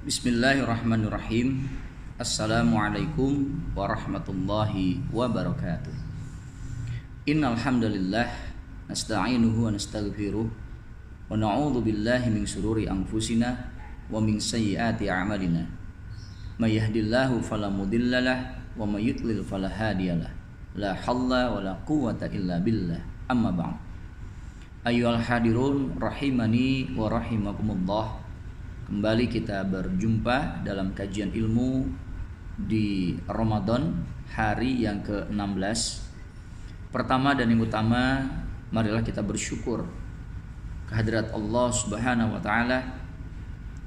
Bismillahirrahmanirrahim. Assalamualaikum warahmatullahi wabarakatuh. Innal hamdalillah nasta'inuhu wa nastaghfiruh wa na'udzu billahi min shururi anfusina wa min sayyiati a'malina. May yahdihillahu fala mudhillalah wa may yudlil fala hadiyalah. La haula wa la quwwata illa billah. Amma ba'd. Ayyuhal hadirun rahimani wa rahimakumullah. Kembali kita berjumpa dalam kajian ilmu di Ramadan hari yang ke-16. Pertama dan yang utama, marilah kita bersyukur kehadirat Allah Subhanahu wa taala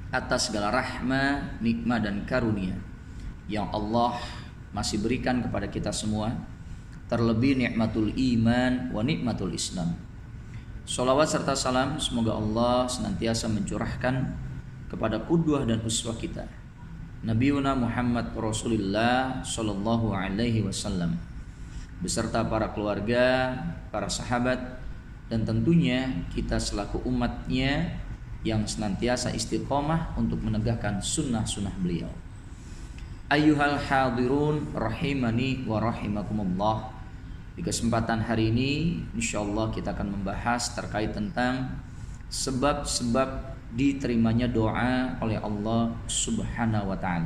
atas segala rahmat, nikmat dan karunia yang Allah masih berikan kepada kita semua, terlebih nikmatul iman wa nikmatul Islam. Shalawat serta salam semoga Allah senantiasa mencurahkan kepada qudwah dan uswah kita, Nabiuna Muhammad Rasulullah sallallahu alaihi wasallam, beserta para keluarga, para sahabat, dan tentunya kita selaku umatnya yang senantiasa istiqomah untuk menegakkan sunnah-sunnah beliau. Ayyuhal hadirun rahimani wa rahimakumullah. Di kesempatan hari ini insyaallah kita akan membahas terkait tentang sebab-sebab diterimanya doa oleh Allah Subhanahu wa taala.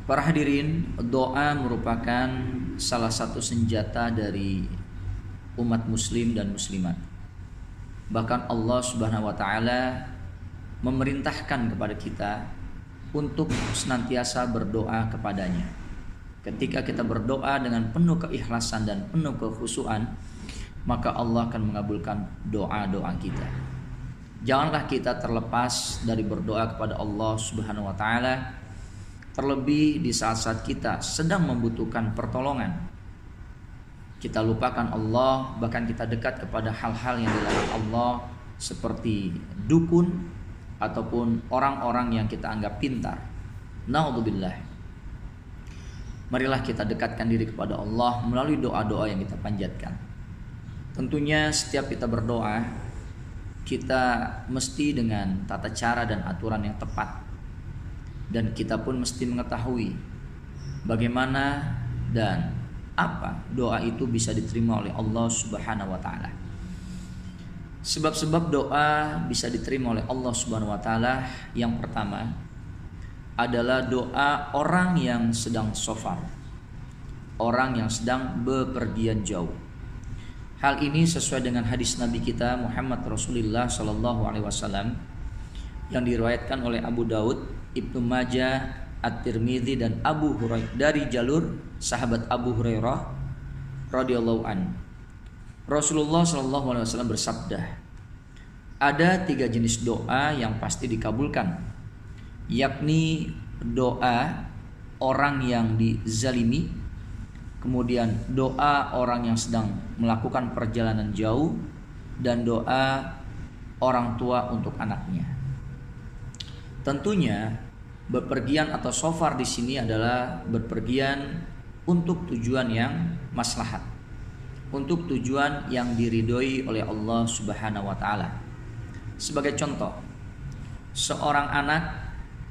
Para hadirin, doa merupakan salah satu senjata dari umat muslim dan muslimat. Bahkan Allah Subhanahu wa taala memerintahkan kepada kita untuk senantiasa berdoa kepadanya. Ketika kita berdoa dengan penuh keikhlasan dan penuh kekhusyuan, maka Allah akan mengabulkan doa-doa kita. Janganlah kita terlepas dari berdoa kepada Allah Subhanahu wa taala, terlebih di saat-saat kita sedang membutuhkan pertolongan. Kita lupakan Allah, bahkan kita dekat kepada hal-hal yang dilarang Allah seperti dukun ataupun orang-orang yang kita anggap pintar. Naudzubillah. Marilah kita dekatkan diri kepada Allah melalui doa-doa yang kita panjatkan. Tentunya setiap kita berdoa, kita mesti dengan tata cara dan aturan yang tepat. Dan kita pun mesti mengetahui bagaimana dan apa doa itu bisa diterima oleh Allah Subhanahu wa taala. Sebab-sebab doa bisa diterima oleh Allah Subhanahu wa taala, yang pertama adalah doa orang yang sedang safar, orang yang sedang bepergian jauh. Hal ini sesuai dengan hadis Nabi kita Muhammad Rasulullah sallallahu alaihi wasallam yang diriwayatkan oleh Abu Daud, Ibnu Majah, At-Tirmidzi dan Abu Hurairah dari jalur sahabat Abu Hurairah radhiyallahu an. Rasulullah sallallahu alaihi wasallam bersabda, ada 3 jenis doa yang pasti dikabulkan, yakni doa orang yang dizalimi, kemudian doa orang yang sedang melakukan perjalanan jauh, dan doa orang tua untuk anaknya. Tentunya bepergian atau safar di sini adalah bepergian untuk tujuan yang maslahat, untuk tujuan yang diridhoi oleh Allah Subhanahu wa taala. Sebagai contoh, seorang anak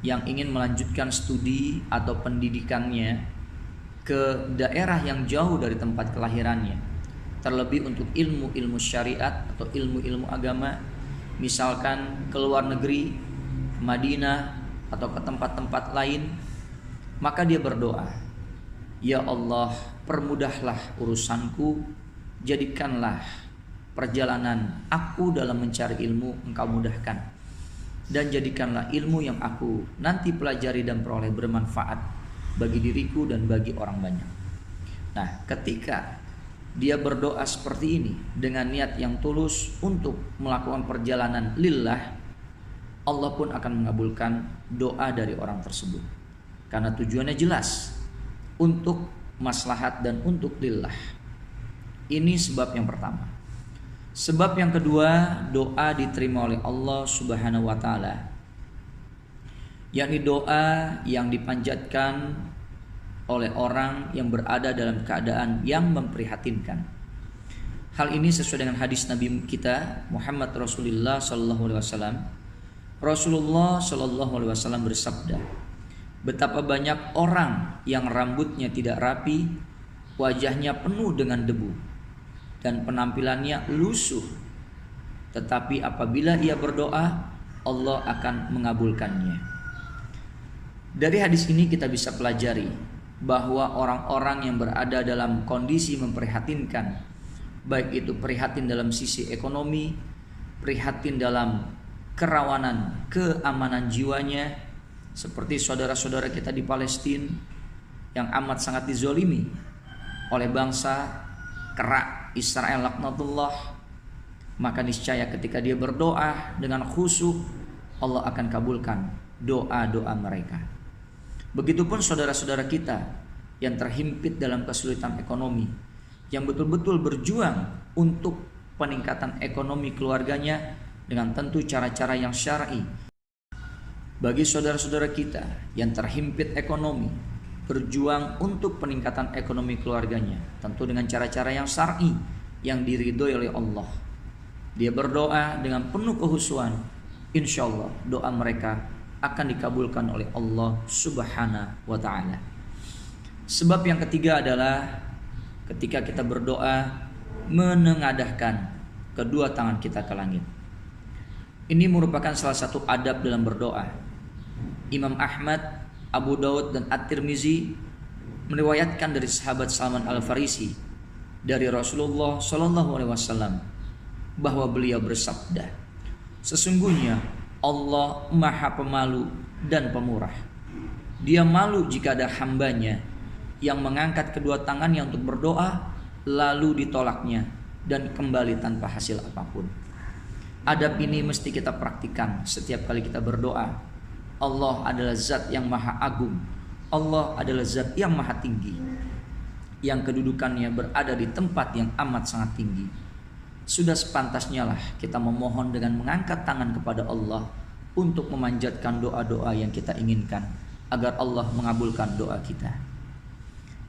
yang ingin melanjutkan studi atau pendidikannya ke daerah yang jauh dari tempat kelahirannya, terlebih untuk ilmu-ilmu syariat atau ilmu-ilmu agama, misalkan ke luar negeri, ke Madinah atau ke tempat-tempat lain, maka dia berdoa, ya Allah, permudahlah urusanku, jadikanlah perjalanan aku dalam mencari ilmu Engkau mudahkan, dan jadikanlah ilmu yang aku nanti pelajari dan peroleh bermanfaat bagi diriku dan bagi orang banyak. Nah, ketika dia berdoa seperti ini dengan niat yang tulus untuk melakukan perjalanan lillah, Allah pun akan mengabulkan doa dari orang tersebut, karena tujuannya jelas, untuk maslahat dan untuk lillah. Ini sebab yang pertama. Sebab yang kedua, doa diterima oleh Allah Subhanahu wa taala, yakni doa yang dipanjatkan oleh orang yang berada dalam keadaan yang memprihatinkan. Hal ini sesuai dengan hadis Nabi kita Muhammad Rasulullah sallallahu alaihi wasallam Rasulullah Shallallahu Alaihi Wasallam bersabda, betapa banyak orang yang rambutnya tidak rapi, wajahnya penuh dengan debu, dan penampilannya lusuh. Tetapi apabila ia berdoa, Allah akan mengabulkannya. Dari hadis ini kita bisa pelajari bahwa orang-orang yang berada dalam kondisi memprihatinkan, baik itu prihatin dalam sisi ekonomi, prihatin dalam kerawanan keamanan jiwanya, seperti saudara-saudara kita di Palestina yang amat sangat dizolimi oleh bangsa kera Israel laknatullah, maka niscaya ketika dia berdoa dengan khusyuk, Allah akan kabulkan doa-doa mereka. Begitupun saudara-saudara kita yang terhimpit dalam kesulitan ekonomi, yang betul-betul berjuang untuk peningkatan ekonomi keluarganya dengan tentu cara-cara yang syar'i. Bagi saudara-saudara kita yang terhimpit ekonomi, berjuang untuk peningkatan ekonomi keluarganya, tentu dengan cara-cara yang syar'i yang diridhoi oleh Allah. Dia berdoa dengan penuh kehusuan, insya Allah doa mereka akan dikabulkan oleh Allah Subhanahu wa ta'ala. Sebab yang ketiga adalah ketika kita berdoa, menengadahkan kedua tangan kita ke langit. Ini merupakan salah satu adab dalam berdoa. Imam Ahmad, Abu Daud, dan At-Tirmizi meriwayatkan dari sahabat Salman Al-Farisi dari Rasulullah Shallallahu Alaihi Wasallam bahwa beliau bersabda, sesungguhnya Allah Maha Pemalu dan Pemurah. Dia malu jika ada hambanya yang mengangkat kedua tangannya untuk berdoa lalu ditolaknya dan kembali tanpa hasil apapun. Adab ini mesti kita praktikkan setiap kali kita berdoa. Allah adalah zat yang maha agung, Allah adalah zat yang maha tinggi, yang kedudukannya berada di tempat yang amat sangat tinggi. Sudah sepantasnya lah kita memohon dengan mengangkat tangan kepada Allah untuk memanjatkan doa-doa yang kita inginkan agar Allah mengabulkan doa kita.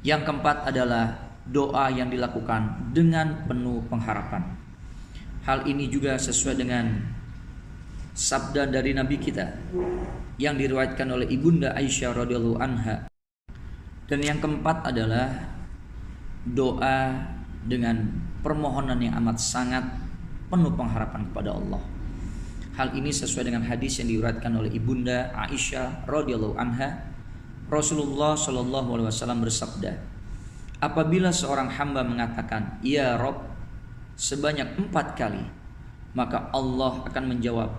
Yang keempat adalah doa yang dilakukan dengan penuh pengharapan. Hal ini juga sesuai dengan sabda dari Nabi kita yang diriwayatkan oleh Ibunda Aisyah radhiyallahu anha. Dan yang keempat adalah doa dengan permohonan yang amat sangat penuh pengharapan kepada Allah. Hal ini sesuai dengan hadis yang diriwayatkan oleh Ibunda Aisyah radhiyallahu anha. Rasulullah Shallallahu Alaihi Wasallam bersabda, apabila seorang hamba mengatakan ya Rob sebanyak 4 kali, maka Allah akan menjawab,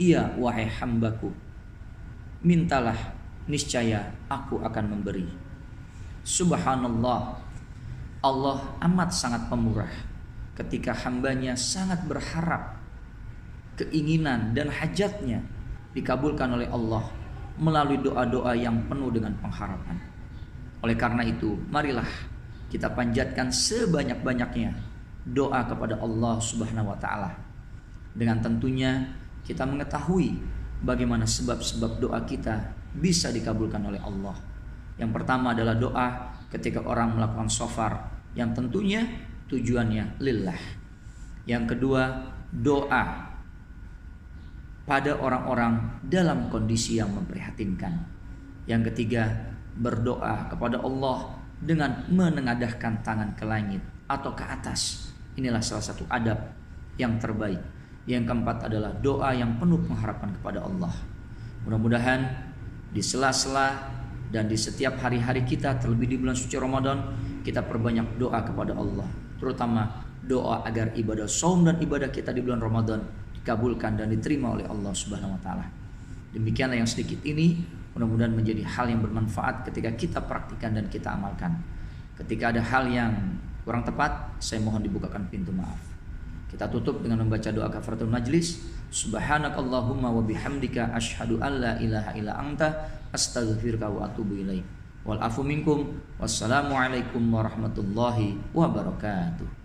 iya wahai hambaku, mintalah niscaya aku akan memberi. Subhanallah, Allah amat sangat pemurah ketika hambanya sangat berharap keinginan dan hajatnya dikabulkan oleh Allah melalui doa-doa yang penuh dengan pengharapan. Oleh karena itu, marilah kita panjatkan sebanyak-banyaknya doa kepada Allah Subhanahu wa ta'ala. Dengan tentunya kita mengetahui bagaimana sebab-sebab doa kita bisa dikabulkan oleh Allah. Yang pertama adalah doa ketika orang melakukan shofar yang tentunya tujuannya lillah. Yang kedua, doa pada orang-orang dalam kondisi yang memprihatinkan. Yang ketiga, berdoa kepada Allah dengan menengadahkan tangan ke langit atau ke atas. Inilah salah satu adab yang terbaik. Yang keempat adalah doa yang penuh pengharapan kepada Allah. Mudah-mudahan di sela-sela dan di setiap hari-hari kita, terlebih di bulan suci Ramadan, kita perbanyak doa kepada Allah, terutama doa agar ibadah saum dan ibadah kita di bulan Ramadan dikabulkan dan diterima oleh Allah Subhanahu wa taala. Demikianlah yang sedikit ini, mudah-mudahan menjadi hal yang bermanfaat ketika kita praktikkan dan kita amalkan. Ketika ada hal yang kurang tepat, saya mohon dibukakan pintu maaf. Kita tutup dengan membaca doa kafaratul majlis. Subhanakallahumma wa bihamdika asyhadu an la ilaha illa anta astaghfiruka wa atubu ilaik. Wal afu minkum. Wassalamualaikum warahmatullahi wabarakatuh.